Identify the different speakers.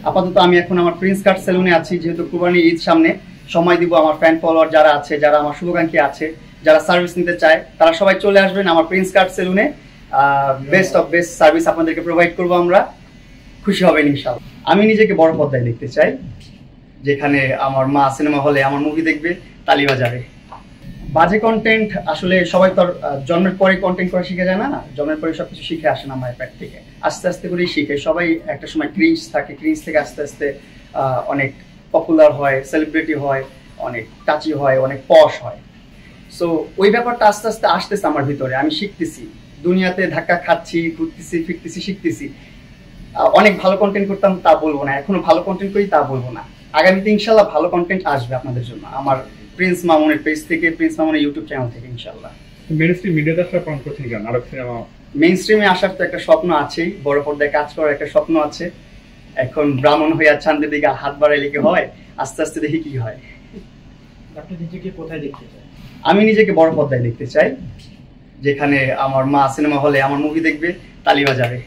Speaker 1: আপাতত আমি এখন আমার প্রিন্স কাট সেলুনে আছি, যেহেতু কুরবানি ঈদ সামনে, সময় দিব আমার ফ্যান ফলোয়ার যারা আছে, যারা আমার শুভাকাঙ্ক্ষী আছে, যারা সার্ভিস নিতে চায়, তারা সবাই চলে আসবেন আমার প্রিন্স কাট সেলুনে। বেস্ট অফ বেস্ট সার্ভিস আপনাদেরকে প্রোভাইড করবো আমরা, খুশি হবেন ইনশাআল্লাহ। আমি নিজেকে বড় পর্দায় দেখতে চাই, যেখানে আমার মা সিনেমা হলে আমার মুভি দেখবে, তালি বাজাবে। বাজে কন্টেন্ট আসলে সবাই তো জন্মের পরে কন্টেন্ট করে শিখে যায় না, জন্মের পরে সবকিছু শিখে আসে না মায়ের পেট থেকে, আস্তে আস্তে করেই শিখে। সবাই একটা সময় ক্রিঞ্জ থাকে, ক্রিঞ্জ থেকে আস্তে আস্তে অনেক পপুলার হয়, সেলিব্রিটি হয়, অনেক টাচি হয়, অনেক পশ হয়। সো ওই ব্যাপারটা আস্তে আস্তে আসতেছে আমার ভিতরে, আমি শিখতেছি, দুনিয়াতে ধাক্কা খাচ্ছি, ঘুরতেছি, ফিরতেছি, শিখতেছি। অনেক ভালো কন্টেন্ট করতাম তা বলবো না, এখনো ভালো কন্টেন্ট করি তা বলবো না। আগামীতে ইনশাল্লাহ ভালো কন্টেন্ট আসবে আপনাদের জন্য আমার প্রিন্স মামুনের পেজ থেকে, প্রিন্স মামুনের ইউটিউব চ্যানেল থেকে ইনশাল্লাহ।
Speaker 2: মেইনস্ট্রিম মিডিয়াতে আসার প্ল্যান করছেন কেন? আরব সিনেমা
Speaker 1: মেইনস্ট্রিমে আসার তো একটা স্বপ্ন আছেই, বড় পর্দায় কাজ করার একটা স্বপ্ন আছে। এখন ব্রাহ্মণ হইয়া চাঁদের দিকে হাত বাড়াইলে কি হয়, আস্তে আস্তে দেখি কি হয়।
Speaker 3: আপনি নিজেকে কোথায় দেখতে চান?
Speaker 1: আমি নিজেকে বড় পর্দায় দেখতে চাই, যেখানে আমার মা সিনেমা হলে আমার মুভি দেখবে, তালি বাজাবে।